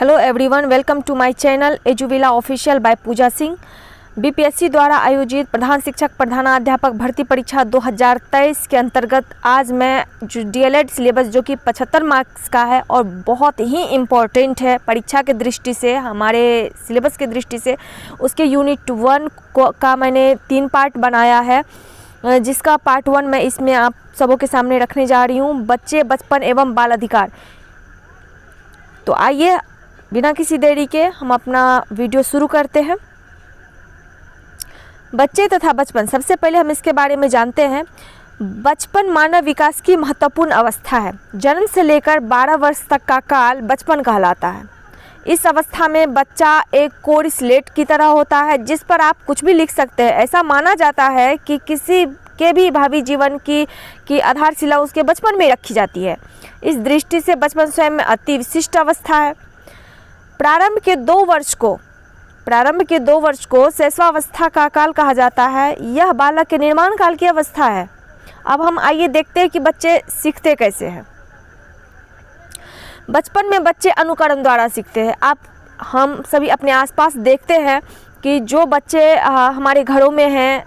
Hello everyone, welcome to my channel Eduvila official by Pooja Singh. BPSC द्वारा आयोजित प्रधान शिक्षक प्रधानाध्यापक भर्ती परीक्षा 2023 के अंतर्गत आज मैं जो डीएलएड सिलेबस जो कि 75 मार्क्स का है और बहुत ही इम्पोर्टेंट है परीक्षा के दृष्टि से, हमारे सिलेबस के दृष्टि से, उसके यूनिट 1 का मैंने 3 पार्ट बनाया है, जिसका पार्ट 1 मैं इसमें आप सबों के सामने रखने जा रही हूँ। बच्चे, बचपन एवं बाल अधिकार। तो आइए बिना किसी देरी के हम अपना वीडियो शुरू करते हैं। बच्चे तथा बचपन, सबसे पहले हम इसके बारे में जानते हैं। बचपन मानव विकास की महत्वपूर्ण अवस्था है। जन्म से लेकर 12 वर्ष तक का काल बचपन कहलाता है। इस अवस्था में बच्चा एक कोरी स्लेट की तरह होता है जिस पर आप कुछ भी लिख सकते हैं। ऐसा माना जाता है कि किसी के भी भावी जीवन की आधारशिला उसके बचपन में रखी जाती है। इस दृष्टि से बचपन स्वयं में अति विशिष्ट अवस्था है। प्रारंभ के 2 वर्ष को शैशवावस्था का काल कहा जाता है। यह बालक के निर्माण काल की अवस्था है। अब हम आइए देखते हैं कि बच्चे सीखते कैसे हैं। बचपन में बच्चे अनुकरण द्वारा सीखते हैं। हम सभी अपने आसपास देखते हैं कि जो बच्चे हमारे घरों में हैं,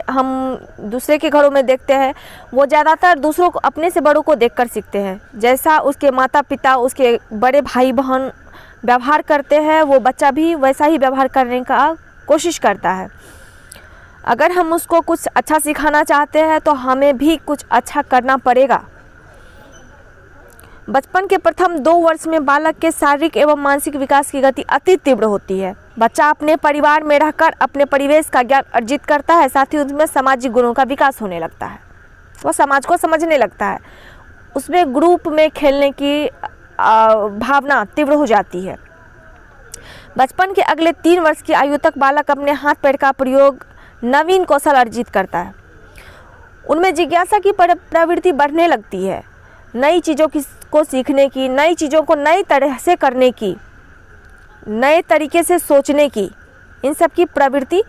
हम दूसरे के घरों में देखते हैं, वो ज़्यादातर दूसरों को, अपने से बड़ों को देखकर सीखते हैं। जैसा उसके माता पिता, उसके बड़े भाई बहन व्यवहार करते हैं, वो बच्चा भी वैसा ही व्यवहार करने का कोशिश करता है। अगर हम उसको कुछ अच्छा सिखाना चाहते हैं तो हमें भी कुछ अच्छा करना पड़ेगा। बचपन के प्रथम 2 वर्ष में बालक के शारीरिक एवं मानसिक विकास की गति अति तीव्र होती है। बच्चा अपने परिवार में रहकर अपने परिवेश का ज्ञान अर्जित करता है, साथ ही उसमें सामाजिक गुणों का विकास होने लगता है। वह समाज को समझने लगता है। उसमें ग्रुप में खेलने की भावना तीव्र हो जाती है। बचपन के अगले 3 वर्ष की आयु तक बालक अपने हाथ पैर का प्रयोग, नवीन कौशल अर्जित करता है। उनमें जिज्ञासा की प्रवृत्ति बढ़ने लगती है। नई चीज़ों को सीखने की, नई चीज़ों को नई तरह से करने की, नए तरीके से सोचने की, इन सब की प्रवृत्ति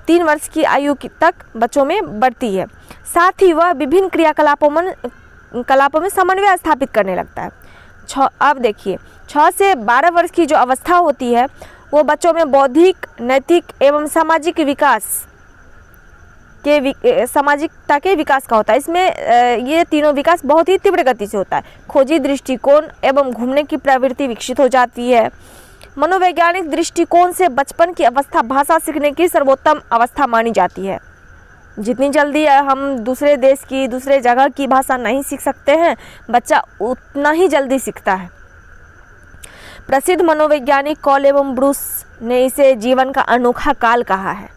3 वर्ष की आयु तक बच्चों में बढ़ती है। साथ ही वह विभिन्न क्रियाकलापों में समन्वय स्थापित करने लगता है। अब देखिए, 6 से 12 वर्ष की जो अवस्था होती है वो बच्चों में बौद्धिक, नैतिक एवं सामाजिक सामाजिकता के विकास का होता है। इसमें ये तीनों विकास बहुत ही तीव्र गति से होता है। खोजी दृष्टिकोण एवं घूमने की प्रवृत्ति विकसित हो जाती है। मनोवैज्ञानिक दृष्टिकोण से बचपन की अवस्था भाषा सीखने की सर्वोत्तम अवस्था मानी जाती है। जितनी जल्दी हम दूसरे देश की, दूसरे जगह की भाषा नहीं सीख सकते हैं, बच्चा उतना ही जल्दी सीखता है। प्रसिद्ध मनोवैज्ञानिक कॉल एवं ब्रूस ने इसे जीवन का अनोखा काल कहा है।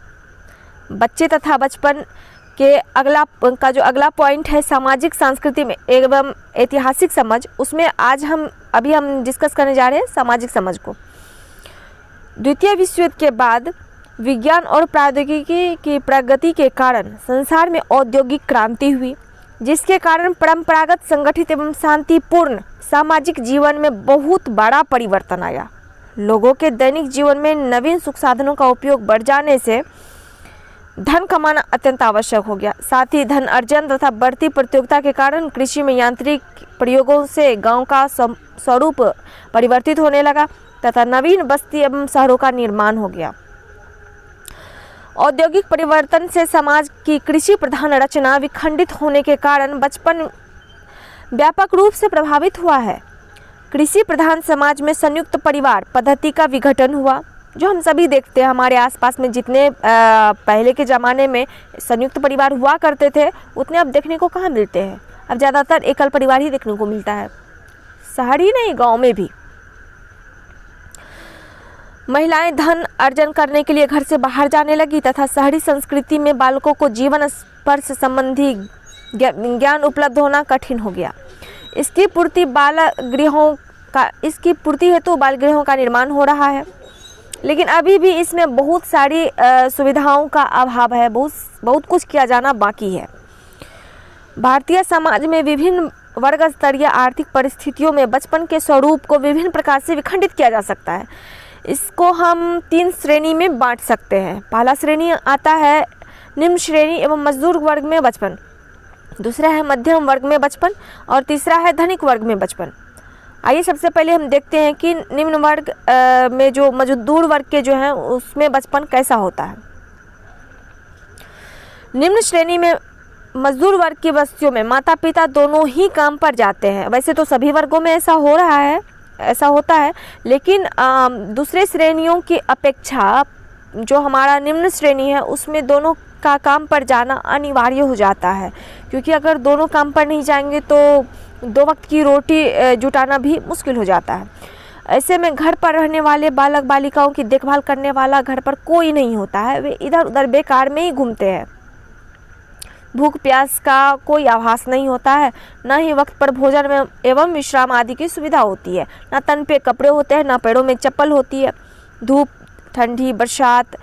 बच्चे तथा बचपन के अगला पॉइंट है सामाजिक, सांस्कृतिक एवं ऐतिहासिक समझ। उसमें अभी हम डिस्कस करने जा रहे हैं सामाजिक समझ को। द्वितीय विश्व युद्ध के बाद विज्ञान और प्रौद्योगिकी की प्रगति के कारण संसार में औद्योगिक क्रांति हुई, जिसके कारण परंपरागत, संगठित एवं शांतिपूर्ण सामाजिक जीवन में बहुत बड़ा परिवर्तन आया। लोगों के दैनिक जीवन में नवीन सुख साधनों का उपयोग बढ़ जाने से धन कमाना अत्यंत आवश्यक हो गया। साथ ही धन अर्जन तथा बढ़ती प्रतियोगिता के कारण कृषि में यांत्रिक प्रयोगों से गांव का स्वरूप परिवर्तित होने लगा तथा नवीन बस्ती एवं शहरों का निर्माण हो गया। औद्योगिक परिवर्तन से समाज की कृषि प्रधान रचना विखंडित होने के कारण बचपन व्यापक रूप से प्रभावित हुआ है। कृषि प्रधान समाज में संयुक्त परिवार पद्धति का विघटन हुआ, जो हम सभी देखते हैं हमारे आसपास में। जितने पहले के ज़माने में संयुक्त परिवार हुआ करते थे, उतने अब देखने को कहाँ मिलते हैं। अब ज़्यादातर एकल परिवार ही देखने को मिलता है, शहर ही नहीं, गाँव में भी। महिलाएं धन अर्जन करने के लिए घर से बाहर जाने लगी तथा शहरी संस्कृति में बालकों को जीवन स्पर्श संबंधी ज्ञान उपलब्ध होना कठिन हो गया। इसकी पूर्ति हेतु बाल गृहों का निर्माण हो रहा है, लेकिन अभी भी इसमें बहुत सारी सुविधाओं का अभाव है। बहुत कुछ किया जाना बाकी है। भारतीय समाज में विभिन्न वर्ग स्तरीय आर्थिक परिस्थितियों में बचपन के स्वरूप को विभिन्न प्रकार से विखंडित किया जा सकता है। इसको हम 3 श्रेणी में बांट सकते हैं। पहला श्रेणी आता है निम्न श्रेणी एवं मजदूर वर्ग में बचपन, दूसरा है मध्यम वर्ग में बचपन और तीसरा है धनिक वर्ग में बचपन। आइए सबसे पहले हम देखते हैं कि निम्न वर्ग में जो मजदूर वर्ग के जो हैं उसमें बचपन कैसा होता है। निम्न श्रेणी में मजदूर वर्ग की बस्तियों में माता पिता दोनों ही काम पर जाते हैं। वैसे तो सभी वर्गों में ऐसा हो रहा है, ऐसा होता है, लेकिन दूसरे श्रेणियों की अपेक्षा जो हमारा निम्न श्रेणी है उसमें दोनों का काम पर जाना अनिवार्य हो जाता है, क्योंकि अगर दोनों काम पर नहीं जाएंगे तो 2 वक्त की रोटी जुटाना भी मुश्किल हो जाता है। ऐसे में घर पर रहने वाले बालक बालिकाओं की देखभाल करने वाला घर पर कोई नहीं होता है, वे इधर उधर बेकार में ही घूमते हैं। भूख प्यास का कोई आभास नहीं होता है, न ही वक्त पर भोजन में एवं विश्राम आदि की सुविधा होती है, न तन पे कपड़े होते हैं, न पैरों में चप्पल होती है। धूप, ठंडी, बरसात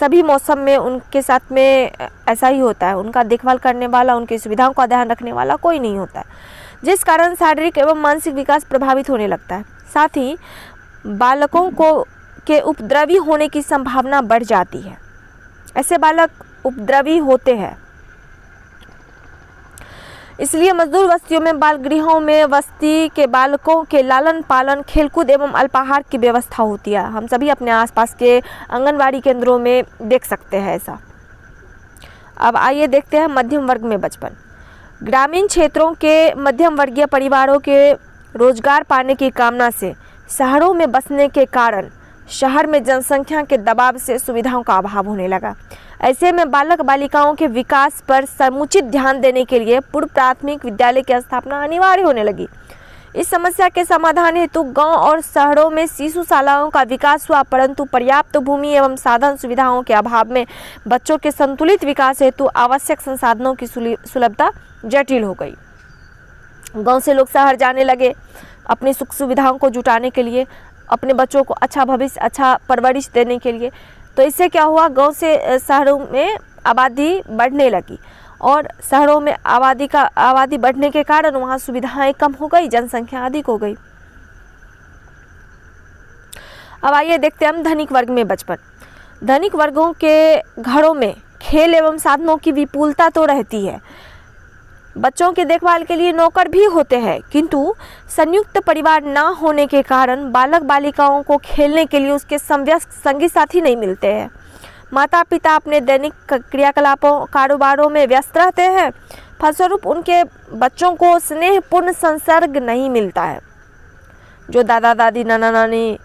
सभी मौसम में उनके साथ में ऐसा ही होता है। उनका देखभाल करने वाला, उनकी सुविधाओं का ध्यान रखने वाला कोई नहीं होता है, जिस कारण शारीरिक एवं मानसिक विकास प्रभावित होने लगता है। साथ ही बालकों को के उपद्रवी होने की संभावना बढ़ जाती है। ऐसे बालक उपद्रवी होते हैं, इसलिए मजदूर बस्तियों में बाल गृहों में बस्ती के बालकों के लालन पालन, खेलकूद एवं अल्पाहार की व्यवस्था होती है। हम सभी अपने आसपास के आंगनबाड़ी केंद्रों में देख सकते हैं ऐसा। अब आइए देखते हैं मध्यम वर्ग में बचपन। ग्रामीण क्षेत्रों के मध्यम वर्गीय परिवारों के रोजगार पाने की कामना से शहरों में बसने के कारण शहर में जनसंख्या के दबाव से सुविधाओं का अभाव होने लगा। ऐसे में बालक बालिकाओं के विकास पर समुचित ध्यान देने के लिए पूर्व प्राथमिक विद्यालय की स्थापना अनिवार्य होने लगी। इस समस्या के समाधान हेतु गांव और शहरों में शिशुशालाओं का विकास हुआ, परंतु पर्याप्त भूमि एवं साधन सुविधाओं के अभाव में बच्चों के संतुलित विकास हेतु आवश्यक संसाधनों की सुलभता जटिल हो गई। गांव से लोग शहर जाने लगे अपनी सुख सुविधाओं को जुटाने के लिए, अपने बच्चों को अच्छा भविष्य, अच्छा परवरिश देने के लिए। तो इससे क्या हुआ, गांव से शहरों में आबादी बढ़ने लगी और शहरों में आबादी बढ़ने के कारण वहाँ सुविधाएं कम हो गई, जनसंख्या अधिक हो गई। अब आइए देखते हैं हम धनिक वर्ग में बचपन। धनिक वर्गों के घरों में खेल एवं साधनों की विपुलता तो रहती है, बच्चों की देखभाल के लिए नौकर भी होते हैं, किंतु संयुक्त परिवार न होने के कारण बालक बालिकाओं को खेलने के लिए उसके समवयस्क संगी साथी नहीं मिलते हैं। माता पिता अपने दैनिक क्रियाकलापों कारोबारों में व्यस्त रहते हैं, फलस्वरूप उनके बच्चों को स्नेहपूर्ण संसर्ग नहीं मिलता है। जो दादा दादी, नाना नानी,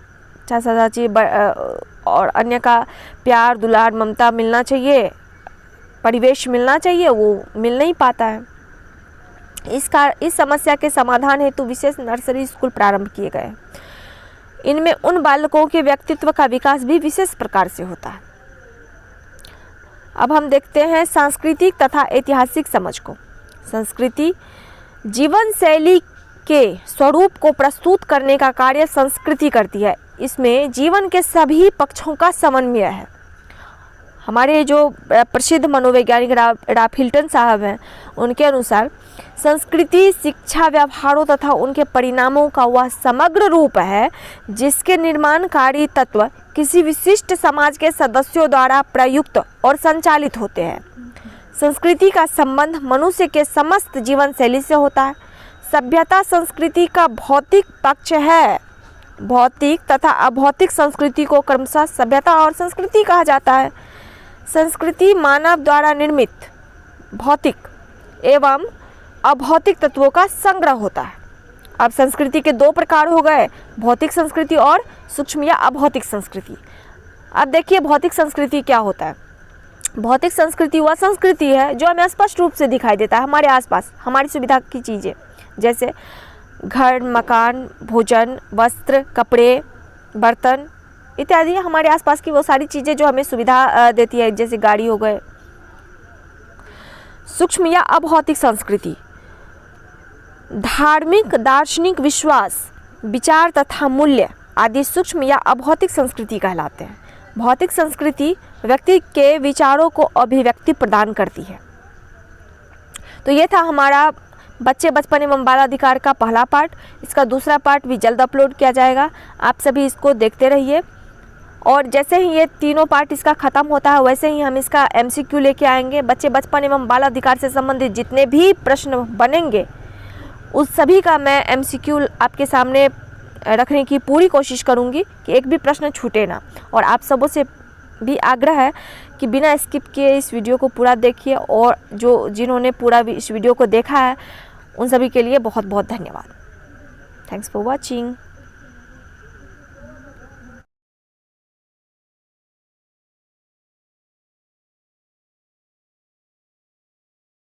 चाचा चाची और अन्य का प्यार, दुलार, ममता मिलना चाहिए, परिवेश मिलना चाहिए, वो मिल नहीं पाता है। इस समस्या के समाधान हेतु विशेष नर्सरी स्कूल प्रारंभ किए गए। इनमें उन बालकों के व्यक्तित्व का विकास भी विशेष प्रकार से होता है। अब हम देखते हैं सांस्कृतिक तथा ऐतिहासिक समझ को। संस्कृति जीवन शैली के स्वरूप को प्रस्तुत करने का कार्य संस्कृति करती है। इसमें जीवन के सभी पक्षों का समन्वय है। हमारे जो प्रसिद्ध मनोवैज्ञानिक राल्फ हिल्टन साहब हैं, उनके अनुसार संस्कृति शिक्षा, व्यवहारों तथा उनके परिणामों का वह समग्र रूप है जिसके निर्माणकारी तत्व किसी विशिष्ट समाज के सदस्यों द्वारा प्रयुक्त और संचालित होते हैं। संस्कृति का संबंध मनुष्य के समस्त जीवन शैली से होता है। सभ्यता संस्कृति का भौतिक पक्ष है। भौतिक तथा अभौतिक संस्कृति को क्रमशः सभ्यता और संस्कृति कहा जाता है। संस्कृति मानव द्वारा निर्मित भौतिक एवं अभौतिक तत्वों का संग्रह होता है। अब संस्कृति के 2 प्रकार हो गए, भौतिक संस्कृति और सूक्ष्म या अभौतिक संस्कृति। अब देखिए भौतिक संस्कृति क्या होता है। भौतिक संस्कृति वह संस्कृति है जो हमें स्पष्ट रूप से दिखाई देता है हमारे आसपास, हमारी सुविधा की चीज़ें, जैसे घर, मकान, भोजन, वस्त्र, कपड़े, बर्तन इत्यादि। हमारे आसपास की वो सारी चीज़ें जो हमें सुविधा देती है, जैसे गाड़ी हो गए। सूक्ष्म या अभौतिक संस्कृति धार्मिक, दार्शनिक विश्वास, विचार तथा मूल्य आदि सूक्ष्म या अभौतिक संस्कृति कहलाते हैं। भौतिक संस्कृति व्यक्ति के विचारों को अभिव्यक्ति प्रदान करती है। तो ये था हमारा बच्चे, बचपन एवं बाल अधिकार का पहला पार्ट। इसका दूसरा पार्ट भी जल्द अपलोड किया जाएगा, आप सभी इसको देखते रहिए। और जैसे ही ये तीनों पार्ट इसका ख़त्म होता है वैसे ही हम इसका MCQ लेके आएंगे। बच्चे, बचपन एवं बाल अधिकार से संबंधित जितने भी प्रश्न बनेंगे उस सभी का मैं MCQ आपके सामने रखने की पूरी कोशिश करूँगी कि एक भी प्रश्न छूटे ना। और आप सबों से भी आग्रह है कि बिना स्किप किए इस वीडियो को पूरा देखिए, और जिन्होंने पूरा इस वीडियो को देखा है उन सभी के लिए बहुत बहुत धन्यवाद। Thanks for watching.